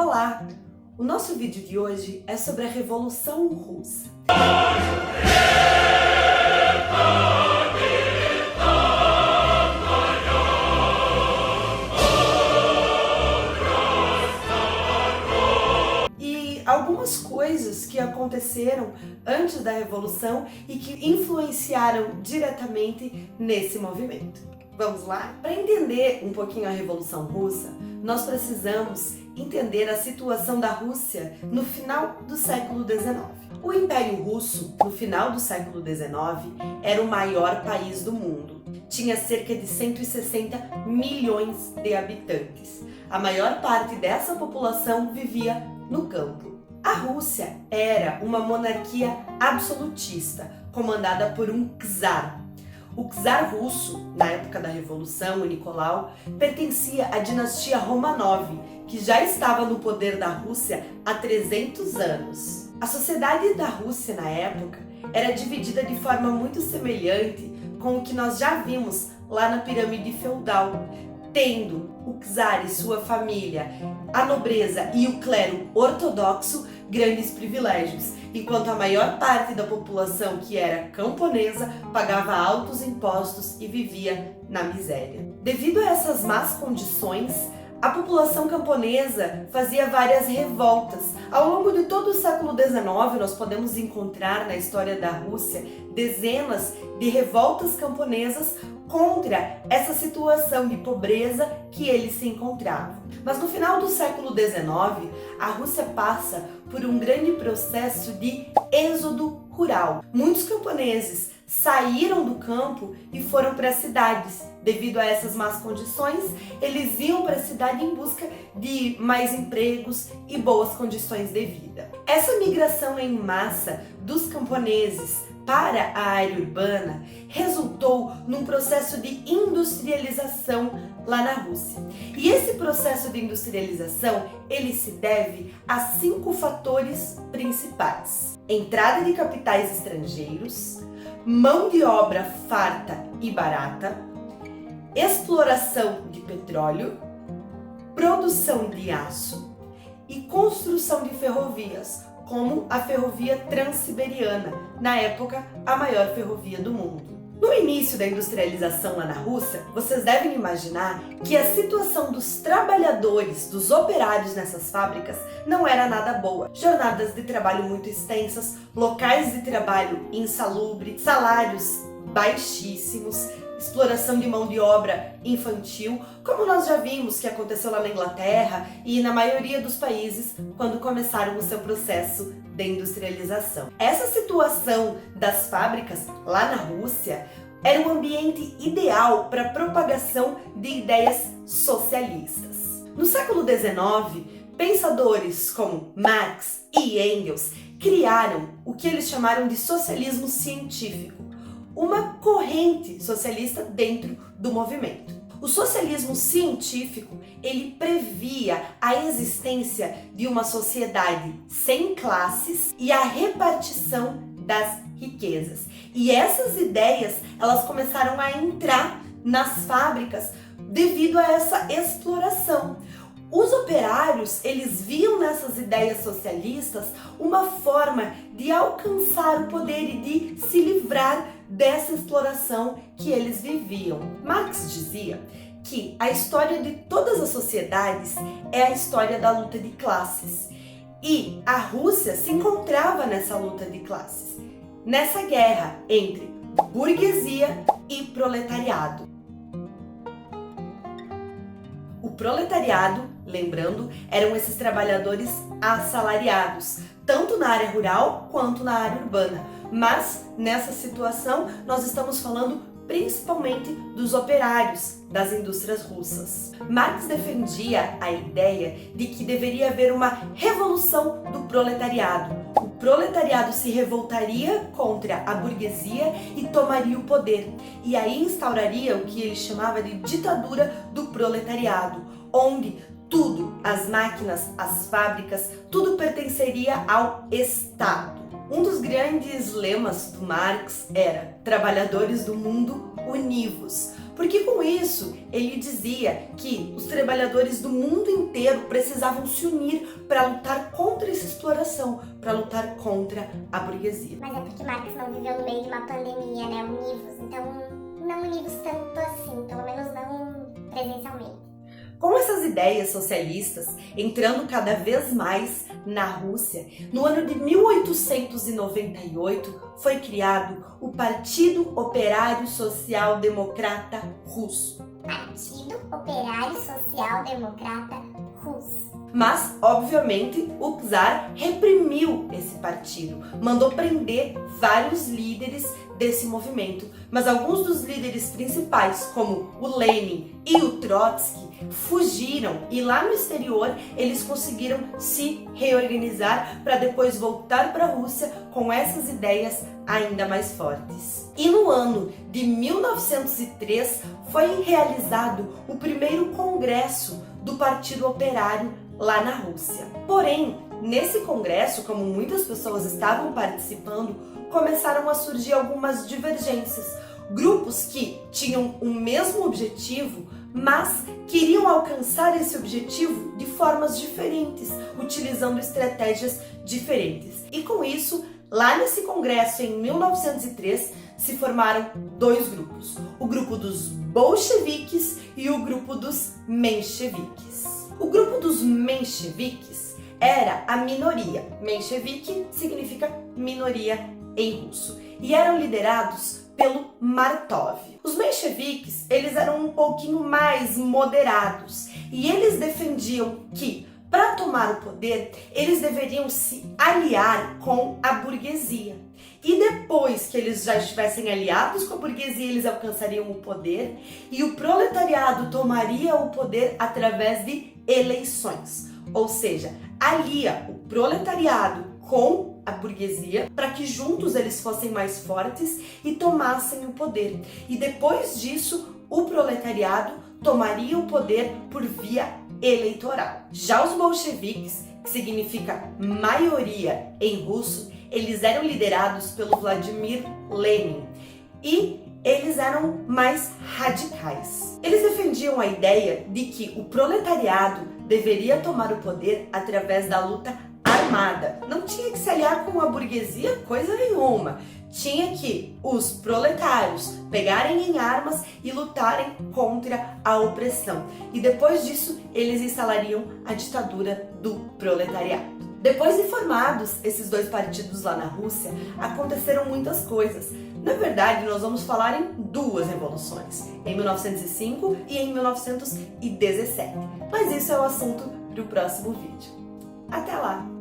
Olá! O nosso vídeo de hoje é sobre a Revolução Russa. E algumas coisas que aconteceram antes da Revolução e que influenciaram diretamente nesse movimento. Vamos lá? Para entender um pouquinho a Revolução Russa, nós precisamos entender a situação da Rússia no final do século XIX. O Império Russo, no final do século XIX, era o maior país do mundo. Tinha cerca de 160 milhões de habitantes. A maior parte dessa população vivia no campo. A Rússia era uma monarquia absolutista, comandada por um czar. O czar russo, na época da Revolução, o Nicolau, pertencia à dinastia Romanov, que já estava no poder da Rússia há 300 anos. A sociedade da Rússia, na época, era dividida de forma muito semelhante com o que nós já vimos lá na pirâmide feudal, tendo o czar e sua família, a nobreza e o clero ortodoxo grandes privilégios, enquanto a maior parte da população, que era camponesa, pagava altos impostos e vivia na miséria. Devido a essas más condições, a população camponesa fazia várias revoltas. Ao longo de todo o século XIX, nós podemos encontrar na história da Rússia dezenas de revoltas camponesas contra essa situação de pobreza que eles se encontravam. Mas no final do século XIX, a Rússia passa por um grande processo de êxodo rural. Muitos camponeses saíram do campo e foram para as cidades. Devido a essas más condições, eles iam para a cidade em busca de mais empregos e boas condições de vida. Essa migração em massa dos camponeses para a área urbana resultou num processo de industrialização lá na Rússia. E esse processo de industrialização, ele se deve a 5 fatores principais: entrada de capitais estrangeiros, mão de obra farta e barata, exploração de petróleo, produção de aço e construção de ferrovias, como a ferrovia Transiberiana, na época a maior ferrovia do mundo. No início da industrialização lá na Rússia, vocês devem imaginar que a situação dos trabalhadores, dos operários nessas fábricas não era nada boa. Jornadas de trabalho muito extensas, locais de trabalho insalubres, salários baixíssimos, exploração de mão de obra infantil, como nós já vimos que aconteceu lá na Inglaterra e na maioria dos países quando começaram o seu processo de industrialização. Essa situação das fábricas lá na Rússia era um ambiente ideal para a propagação de ideias socialistas. No século XIX, pensadores como Marx e Engels criaram o que eles chamaram de socialismo científico, uma corrente socialista dentro do movimento. O socialismo científico, ele previa a existência de uma sociedade sem classes e a repartição das riquezas. E essas ideias, elas começaram a entrar nas fábricas devido a essa exploração. Os operários, eles viam nessas ideias socialistas uma forma de alcançar o poder e de se livrar dessa exploração que eles viviam. Marx dizia que a história de todas as sociedades é a história da luta de classes. E a Rússia se encontrava nessa luta de classes, nessa guerra entre burguesia e proletariado. O proletariado, lembrando, eram esses trabalhadores assalariados, tanto na área rural quanto na área urbana. Mas nessa situação nós estamos falando principalmente dos operários das indústrias russas. Marx defendia a ideia de que deveria haver uma revolução do proletariado. O proletariado se revoltaria contra a burguesia e tomaria o poder. E aí instauraria o que ele chamava de ditadura do proletariado, onde tudo, as máquinas, as fábricas, tudo pertenceria ao Estado. Um dos grandes lemas do Marx era: trabalhadores do mundo, univos, Porque com isso ele dizia que os trabalhadores do mundo inteiro precisavam se unir para lutar contra essa exploração, para lutar contra a burguesia. Mas é porque Marx não viveu no meio de uma pandemia, né, univos, então não univos tanto assim, pelo menos não presencialmente. Com essas ideias socialistas entrando cada vez mais na Rússia, no ano de 1898 foi criado o Partido Operário Social Democrata Russo. Partido Operário Social Democrata Russo. Mas, obviamente, o czar reprimiu esse partido, mandou prender vários líderes desse movimento, mas alguns dos líderes principais, como o Lenin e o Trotsky, fugiram e lá no exterior eles conseguiram se reorganizar para depois voltar para a Rússia com essas ideias ainda mais fortes. E no ano de 1903 foi realizado o primeiro congresso do Partido Operário lá na Rússia. Porém, nesse congresso, como muitas pessoas estavam participando, começaram a surgir algumas divergências. Grupos que tinham o mesmo objetivo, mas queriam alcançar esse objetivo de formas diferentes, utilizando estratégias diferentes. E com isso, lá nesse congresso em 1903, se formaram dois grupos: o grupo dos bolcheviques e o grupo dos mencheviques. O grupo dos mencheviques era a minoria. Menchevique significa minoria em russo. E eram liderados pelo Martov. Os mencheviques, eles eram um pouquinho mais moderados e eles defendiam que para tomar o poder, eles deveriam se aliar com a burguesia. E depois que eles já estivessem aliados com a burguesia, eles alcançariam o poder e o proletariado tomaria o poder através de eleições. Ou seja, alia o proletariado com a burguesia para que juntos eles fossem mais fortes e tomassem o poder. E depois disso, o proletariado tomaria o poder por via eleitoral. Já os bolcheviques, que significa maioria em russo, eles eram liderados pelo Vladimir Lenin e eles eram mais radicais. Eles defendiam a ideia de que o proletariado deveria tomar o poder através da luta armada. Não tinha que se aliar com a burguesia coisa nenhuma. Tinha que os proletários pegarem em armas e lutarem contra a opressão. E depois disso, eles instalariam a ditadura do proletariado. Depois de formados esses dois partidos lá na Rússia, aconteceram muitas coisas. Na verdade, nós vamos falar em duas revoluções, em 1905 e em 1917. Mas isso é o assunto para o próximo vídeo. Até lá!